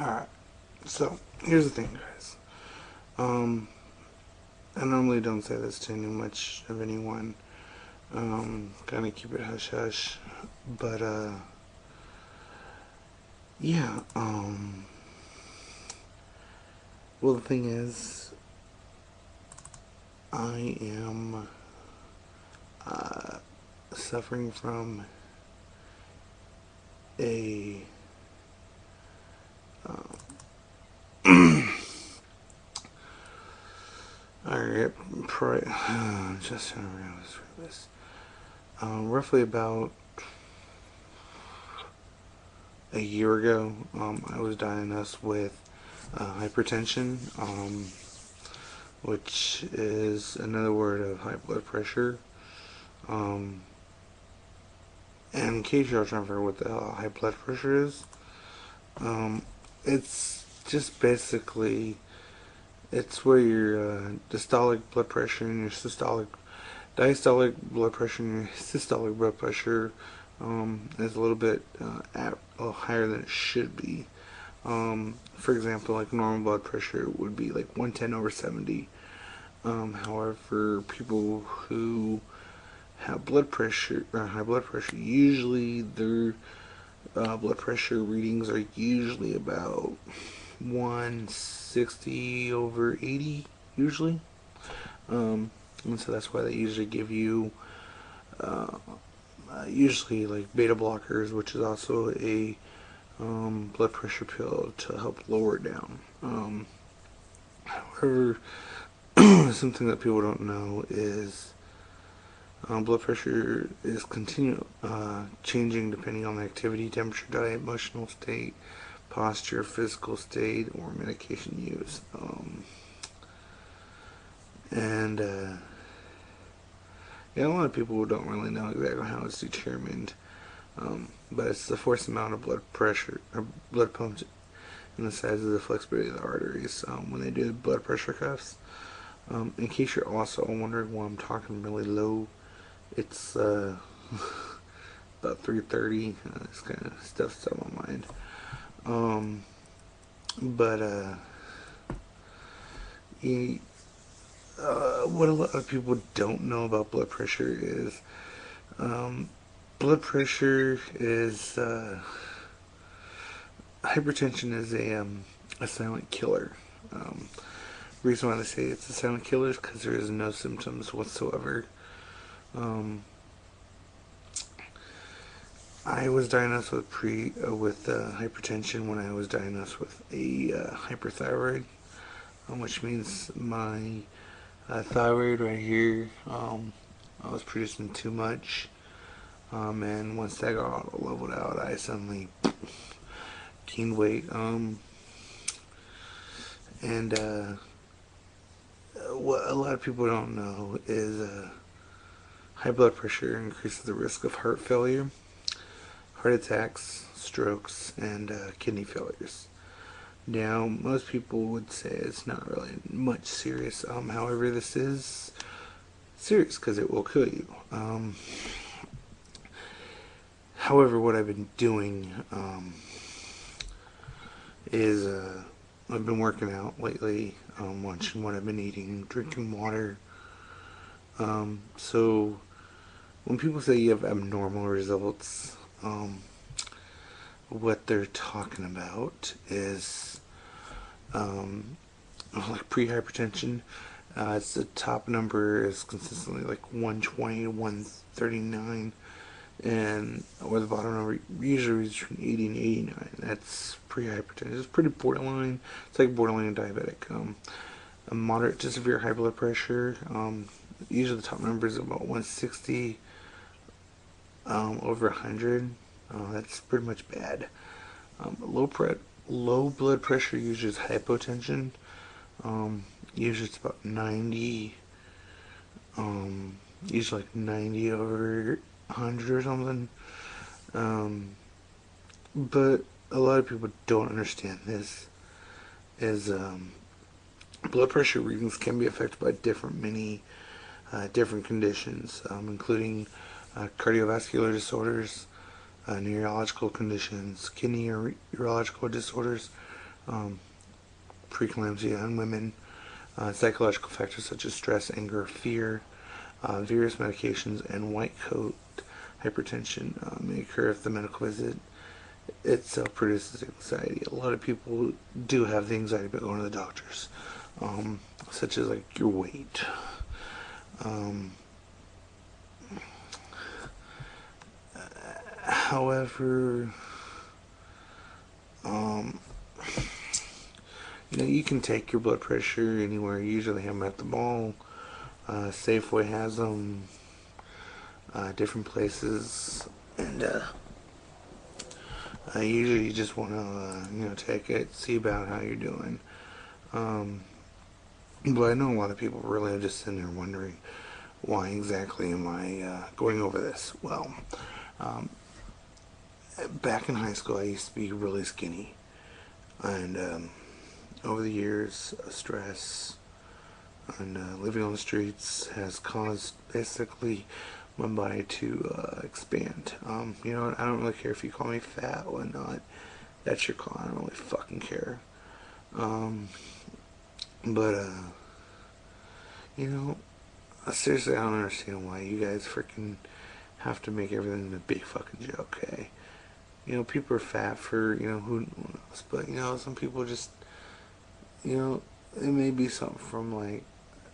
Alright, so here's the thing, guys. I normally don't say this to much of anyone. Kind of keep it hush hush. But, yeah, well, the thing is, I am, suffering from a, alright, just how I was for this. Roughly about a year ago, I was diagnosed with hypertension, which is another word of high blood pressure. And in case you're trying to figure out what the hell high blood pressure is, it's just basically, it's where your diastolic blood pressure and your diastolic blood pressure and your systolic blood pressure is a little bit higher than it should be. For example, like normal blood pressure would be like 110/70. However, people who have blood pressure or high blood pressure, usually their blood pressure readings are usually about 160/80 usually. And so that's why they usually give you usually like beta blockers, which is also a blood pressure pill to help lower it down. However, something that people don't know is blood pressure is continually changing depending on the activity, temperature, diet, emotional state, posture, physical state, or medication use. And yeah, a lot of people don't really know exactly how it's determined, but it's the forced amount of blood pressure or blood pumps and the size of the flexibility of the arteries when they do the blood pressure cuffs. In case you're also wondering why I'm talking really low, it's about 3:30. This kind of stuff's on my mind. But what a lot of people don't know about blood pressure is blood pressure is hypertension is a silent killer. The reason why they say it's a silent killer is because there is no symptoms whatsoever. I was diagnosed with hypertension when I was diagnosed with a hyperthyroid, which means my thyroid right here, I was producing too much, and once that got leveled out, I suddenly gained weight, and what a lot of people don't know is high blood pressure increases the risk of heart failure, heart attacks, strokes, and kidney failures. Now, most people would say it's not really much serious. However, this is serious because it will kill you. However, what I've been doing is I've been working out lately, watching what I've been eating, drinking water. So when people say you have abnormal results, what they're talking about is like pre-hypertension. It's the top number is consistently like 120 to 139, and or the bottom number usually is between 80 and 89. That's pre-hypertension. It's pretty borderline. It's like borderline diabetic. A moderate to severe high blood pressure. Usually the top number is about 160 over 100. That's pretty much bad. Low blood pressure usually is hypotension. Usually it's about 90. Usually like 90 over 100 or something. But a lot of people don't understand this. Is blood pressure readings can be affected by many different conditions, including cardiovascular disorders, neurological conditions, kidney or urological disorders, preeclampsia in women, psychological factors such as stress, anger, fear, various medications, and white coat hypertension may occur if the medical visit itself produces anxiety. A lot of people do have the anxiety about going to the doctors, such as like your weight. However, you can take your blood pressure anywhere. You usually have them at the mall. Safeway has them. Different places, and usually you just want to take it, see about how you're doing. But I know a lot of people really are just sitting there wondering, why exactly am I going over this? Well, back in high school I used to be really skinny, and over the years, stress and living on the streets has caused basically my body to expand. You know what? I don't really care if you call me fat or not. That's your call. I don't really fucking care. But seriously, I don't understand why you guys freaking have to make everything a big fucking joke. Okay, people are fat for who knows, but some people just it may be something from like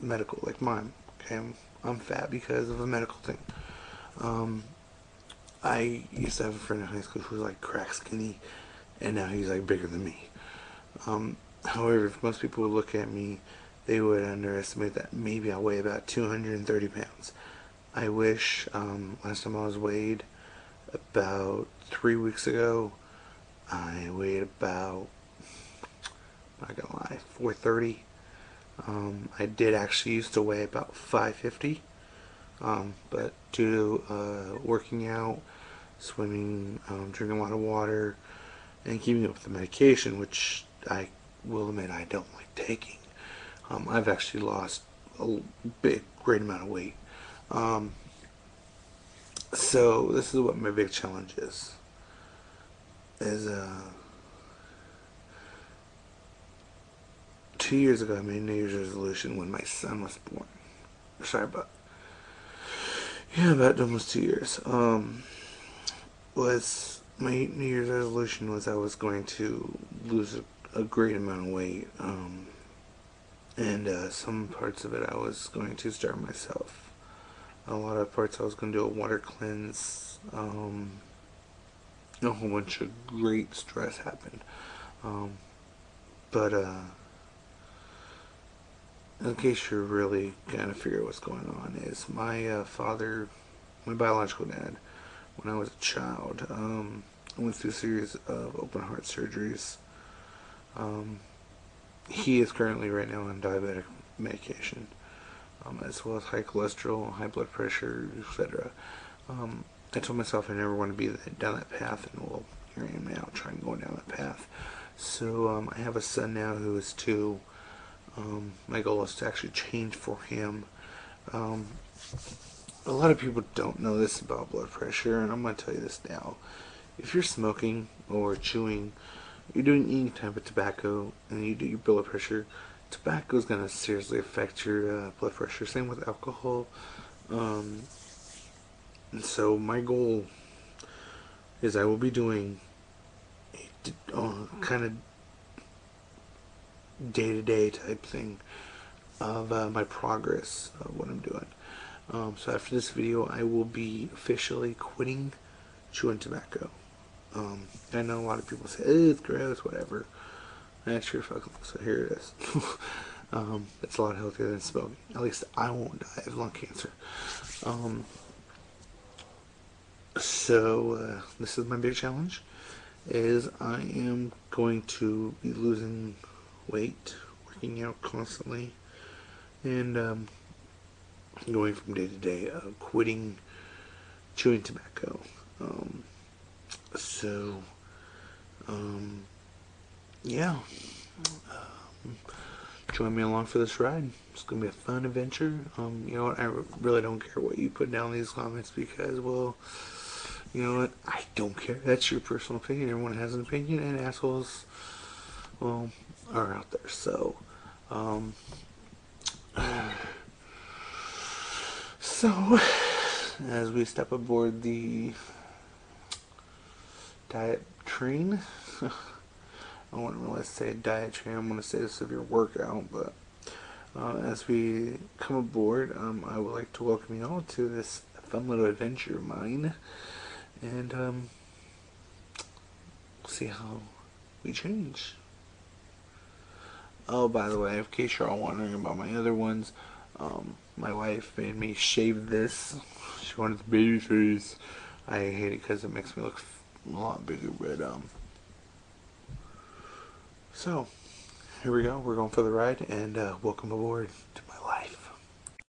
medical, like mine. Okay, I'm fat because of a medical thing. I used to have a friend in high school who was like crack skinny, and now he's like bigger than me. However, if most people would look at me, they would underestimate that maybe I weigh about 230 pounds. I wish, last time I was weighed, about 3 weeks ago, I weighed about, not gonna lie, 430. I did actually used to weigh about 550. But due to working out, swimming, drinking a lot of water, and keeping up with the medication, which I will admit I don't like taking, I've actually lost a great amount of weight. So this is what my big challenge is 2 years ago I made a New Year's resolution when my son was born. Sorry about about almost 2 years. Was my New Year's resolution was I was going to lose a great amount of weight, and some parts of it I was going to start myself. A lot of parts I was going to do a water cleanse. A whole bunch of great stress happened, but in case you're really kind of figure what's going on, is my father, my biological dad, when I was a child, I went through a series of open heart surgeries. He is currently right now on diabetic medication, as well as high cholesterol, high blood pressure, etc. I told myself I never want to be down that path, and well, here I am now trying to go down that path. So I have a son now who is 2. My goal is to actually change for him. A lot of people don't know this about blood pressure, and I'm going to tell you this now. If you're smoking or chewing, you're doing any type of tobacco, and you do your blood pressure, tobacco is going to seriously affect your blood pressure. Same with alcohol. And so my goal is I will be doing a kind of day-to-day type thing of my progress of what I'm doing. So after this video, I will be officially quitting chewing tobacco. I know a lot of people say, it's gross, whatever. That sure fucking looks, so here it is. It's a lot healthier than smoking. At least I won't die of lung cancer. So this is my big challenge, is I am going to be losing weight, working out constantly, and going from day to day, quitting chewing tobacco. Yeah. Join me along for this ride. It's going to be a fun adventure. You know what? I really don't care what you put down in these comments because, well, you know what? I don't care. That's your personal opinion. Everyone has an opinion, and assholes well, are out there. So, um, so as we step aboard the diet train, I wouldn't really say diet train. I'm going to say a severe workout, but as we come aboard, I would like to welcome you all to this fun little adventure of mine, and see how we change. Oh, by the way, in case you're all wondering about my other ones, my wife made me shave this. She wanted the baby face. I hate it because it makes me look a lot bigger, but so here we go. We're going for the ride, and welcome aboard to